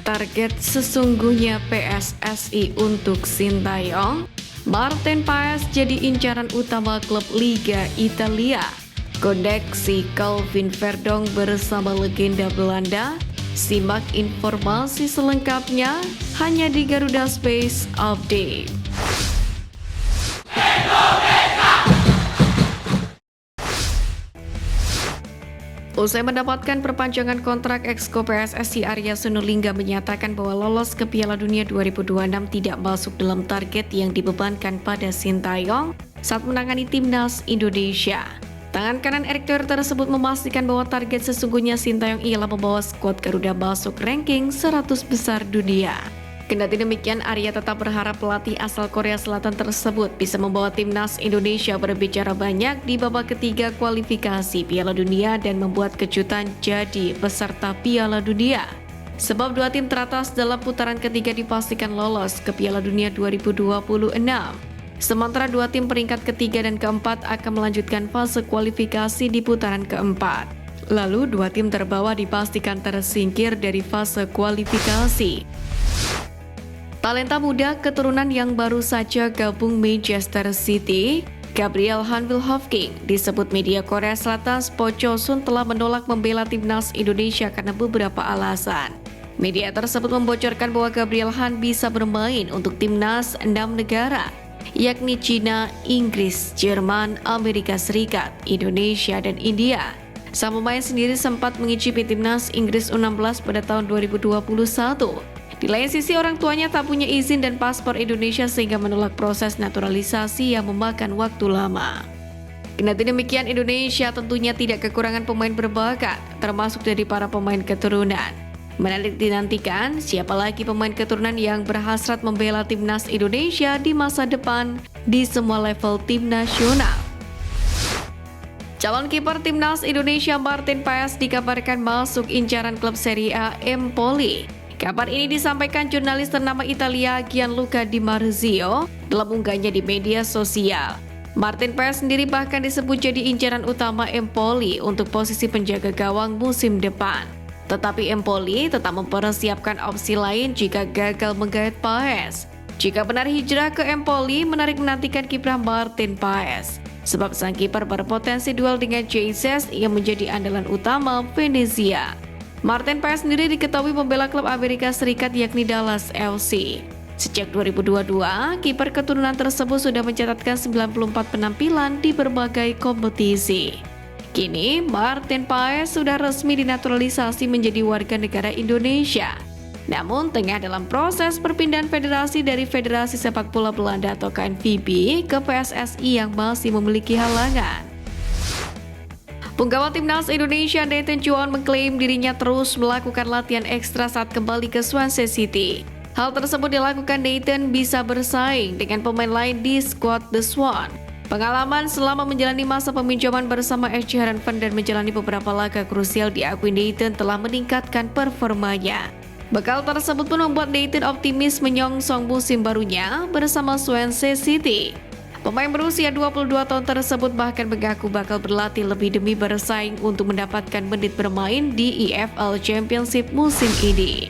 Target sesungguhnya PSSI untuk Sintayong. Martin Paes jadi incaran utama klub Liga Italia. Koneksi Calvin Verdong bersama legenda Belanda. Simak informasi selengkapnya hanya di Garuda Space Update. Usai mendapatkan perpanjangan kontrak Exco PSSI, Arya Sinulinga menyatakan bahwa lolos ke Piala Dunia 2026 tidak masuk dalam target yang dibebankan pada Sintayong saat menangani timnas Indonesia. Tangan kanan Erick Thohir tersebut memastikan bahwa target sesungguhnya Sintayong ialah membawa skuad Garuda masuk ranking 100 besar dunia. Kendati demikian, Arya tetap berharap pelatih asal Korea Selatan tersebut bisa membawa timnas Indonesia berbicara banyak di babak ketiga kualifikasi Piala Dunia dan membuat kejutan jadi peserta Piala Dunia. Sebab dua tim teratas dalam putaran ketiga dipastikan lolos ke Piala Dunia 2026. Sementara dua tim peringkat ketiga dan keempat akan melanjutkan fase kualifikasi di putaran keempat. Lalu dua tim terbawah dipastikan tersingkir dari fase kualifikasi. Talenta muda keturunan yang baru saja gabung Manchester City, Gabriel Han Wilhoefking, disebut media Korea Selatan Sport Chosun telah menolak membela timnas Indonesia karena beberapa alasan. Media tersebut membocorkan bahwa Gabriel Han bisa bermain untuk timnas 6 negara, yakni Cina, Inggris, Jerman, Amerika Serikat, Indonesia, dan India. Sang pemain sendiri sempat mengicipi timnas Inggris U16 pada tahun 2021. Di lain sisi, orang tuanya tak punya izin dan paspor Indonesia sehingga menolak proses naturalisasi yang memakan waktu lama. Kendati demikian, Indonesia tentunya tidak kekurangan pemain berbakat, termasuk dari para pemain keturunan. Menarik dinantikan siapa lagi pemain keturunan yang berhasrat membela timnas Indonesia di masa depan di semua level tim nasional. Calon kiper timnas Indonesia Martin Paes dikabarkan masuk incaran klub Serie A Empoli. Kabar ini disampaikan jurnalis ternama Italia Gianluca Di Marzio dalam unggahnya di media sosial. Martin Paes sendiri bahkan disebut jadi incaran utama Empoli untuk posisi penjaga gawang musim depan. Tetapi Empoli tetap mempersiapkan opsi lain jika gagal menggait Paes. Jika benar hijrah ke Empoli, menarik menantikan kiprah Martin Paes. Sebab sang kiper berpotensi duel dengan Jesus yang menjadi andalan utama Venezia. Martin Paes sendiri diketahui membela klub Amerika Serikat yakni Dallas FC. Sejak 2022, kiper keturunan tersebut sudah mencatatkan 94 penampilan di berbagai kompetisi. Kini, Martin Paes sudah resmi dinaturalisasi menjadi warga negara Indonesia. Namun, tengah dalam proses perpindahan federasi dari Federasi Sepak Bola Belanda atau KNVB ke PSSI yang masih memiliki halangan. Penggawa timnas Indonesia Nathan Chuan mengklaim dirinya terus melakukan latihan ekstra saat kembali ke Swansea City. Hal tersebut dilakukan Nathan bisa bersaing dengan pemain lain di skuad The Swan. Pengalaman selama menjalani masa peminjaman bersama FC Heerenveen dan menjalani beberapa laga krusial diakui Nathan telah meningkatkan performanya. Bekal tersebut pun membuat Nathan optimis menyongsong musim barunya bersama Swansea City. Pemain berusia 22 tahun tersebut bahkan mengaku bakal berlatih lebih demi bersaing untuk mendapatkan menit bermain di EFL Championship musim ini.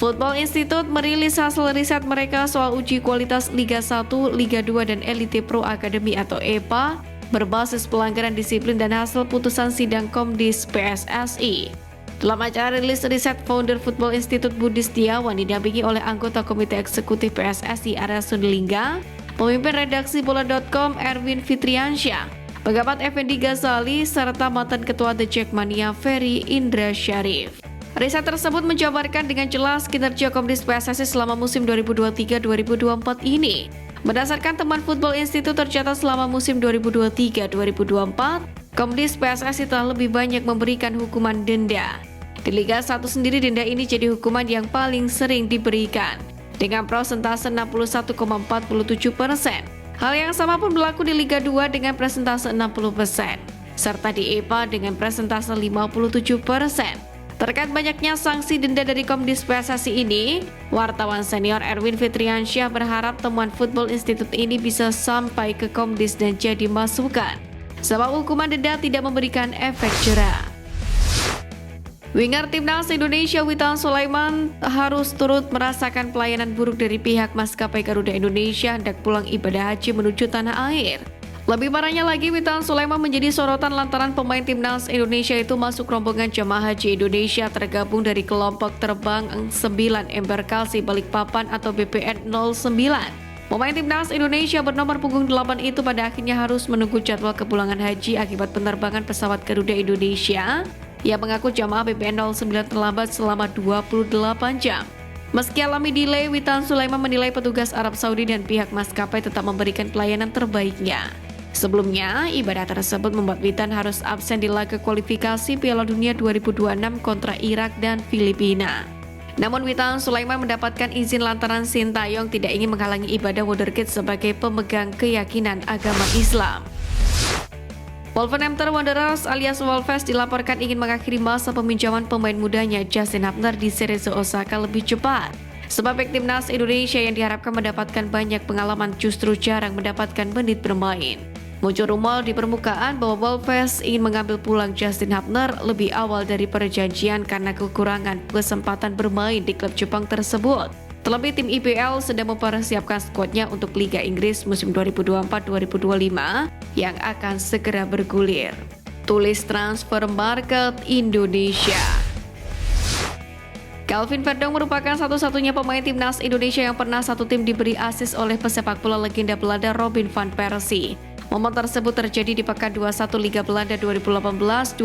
Football Institute merilis hasil riset mereka soal uji kualitas Liga 1, Liga 2, dan Elite Pro Academy atau EPA berbasis pelanggaran disiplin dan hasil putusan sidang Komdis PSSI. Dalam acara rilis riset, founder Football Institute Budi Setiawan didampingi oleh anggota Komite Eksekutif PSSI Arya Sinulinga, pemimpin redaksi bola.com Erwin Fitriansyah, pengamat Effendi Ghazali, serta mantan ketua The Jackmania Ferry Indra Syarif. Riset tersebut menjabarkan dengan jelas kinerja Komdis PSSI selama musim 2023-2024 ini. Berdasarkan teman Football Institute tercatat selama musim 2023-2024, Komdis PSSI telah lebih banyak memberikan hukuman denda. Di Liga 1 sendiri denda ini jadi hukuman yang paling sering diberikan, dengan persentase 61,47%. Hal yang sama pun berlaku di Liga 2 dengan persentase 60%, serta di EPA dengan persentase 57%. Terkait banyaknya sanksi denda dari Komdis PSSI ini, wartawan senior Erwin Fitriansyah berharap temuan Football Institute ini bisa sampai ke Komdis dan jadi masukan, sebab hukuman denda tidak memberikan efek jera. Winger Timnas Indonesia Witan Sulaiman harus turut merasakan pelayanan buruk dari pihak maskapai Garuda Indonesia hendak pulang ibadah haji menuju tanah air. Lebih parahnya lagi, Witan Sulaiman menjadi sorotan lantaran pemain Timnas Indonesia itu masuk rombongan jemaah haji Indonesia tergabung dari kelompok terbang 9 Embarkasi Balikpapan atau BPN 09. Pemain Timnas Indonesia bernomor punggung 8 itu pada akhirnya harus menunggu jadwal kepulangan haji akibat penerbangan pesawat Garuda Indonesia. Ia mengaku jamaah BPN 09 terlambat selama 28 jam. Meski alami delay, Witan Sulaiman menilai petugas Arab Saudi dan pihak maskapai tetap memberikan pelayanan terbaiknya. Sebelumnya, ibadah tersebut membuat Witan harus absen di laga kualifikasi Piala Dunia 2026 kontra Irak dan Filipina. Namun Witan Sulaiman mendapatkan izin lantaran Sintayong tidak ingin menghalangi ibadah Wonderkid sebagai pemegang keyakinan agama Islam. Wolverhampton Wanderers alias Wolves dilaporkan ingin mengakhiri masa peminjaman pemain mudanya Justin Hubner di Cerezo Osaka lebih cepat. Sebab bek Timnas Indonesia yang diharapkan mendapatkan banyak pengalaman justru jarang mendapatkan menit bermain. Muncul rumor di permukaan bahwa Wolves ingin mengambil pulang Justin Hubner lebih awal dari perjanjian karena kekurangan kesempatan bermain di klub Jepang tersebut. Terlebih tim IPL sedang mempersiapkan skuadnya untuk Liga Inggris musim 2024-2025 yang akan segera bergulir. Tulis Transfer Market Indonesia. Calvin Verdong merupakan satu-satunya pemain Timnas Indonesia yang pernah satu tim diberi asis oleh pesepak bola legenda Belanda Robin van Persie. Momen tersebut terjadi di pekan 21 Liga Belanda 2018-2019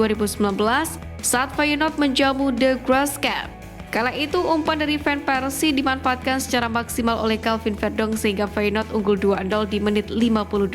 saat Feyenoord menjamu De Graafschap. Kala itu umpan dari Van Persie dimanfaatkan secara maksimal oleh Calvin Verdong sehingga Feyenoord unggul 2-0 di menit 52.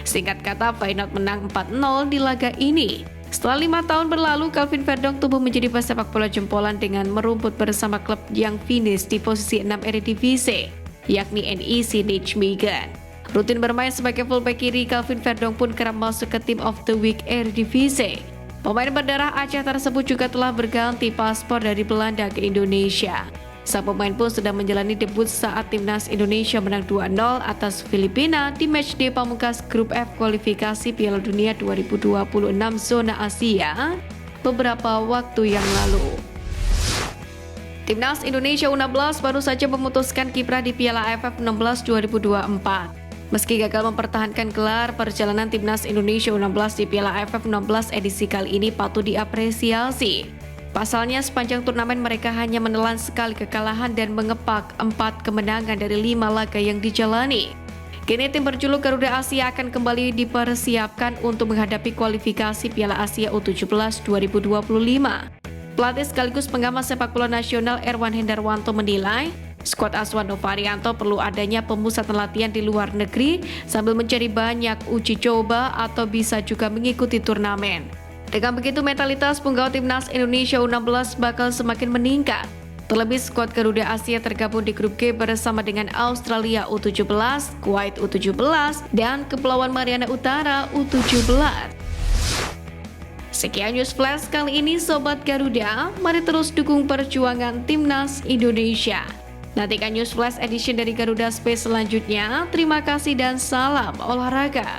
Singkat kata, Feyenoord menang 4-0 di laga ini. Setelah 5 tahun berlalu, Calvin Verdong tumbuh menjadi pesepak bola jempolan dengan merumput bersama klub yang finish di posisi 6 Eredivisie, yakni NEC Nijmegen. Rutin bermain sebagai fullback kiri, Calvin Verdong pun kerap masuk ke Team of the Week Eredivisie. Pemain berdarah Aceh tersebut juga telah berganti paspor dari Belanda ke Indonesia. Sang pemain pun sedang menjalani debut saat Timnas Indonesia menang 2-0 atas Filipina di matchday pamungkas Grup F kualifikasi Piala Dunia 2026 zona Asia beberapa waktu yang lalu. Timnas Indonesia U16 baru saja memutuskan kiprah di Piala AFF 16 2024. Meski gagal mempertahankan gelar, perjalanan Timnas Indonesia U16 di Piala AFF 16 edisi kali ini patut diapresiasi. Pasalnya, sepanjang turnamen mereka hanya menelan sekali kekalahan dan mengepak 4 kemenangan dari 5 laga yang dijalani. Kini tim berjuluk Garuda Asia akan kembali dipersiapkan untuk menghadapi kualifikasi Piala Asia U17 2025. Pelatih sekaligus pengamat sepak bola nasional Erwan Hendarwanto menilai, skuad Aswan Novarianto perlu adanya pemusatan latihan di luar negeri sambil mencari banyak uji coba atau bisa juga mengikuti turnamen. Dengan begitu mentalitas punggawa Timnas Indonesia U16 bakal semakin meningkat. Terlebih skuad Garuda Asia tergabung di grup G bersama dengan Australia U17, Kuwait U17, dan Kepulauan Mariana Utara U17. Sekian News Flash kali ini Sobat Garuda, mari terus dukung perjuangan Timnas Indonesia. Nantikan News Flash edition dari Garuda Space selanjutnya. Terima kasih dan salam olahraga.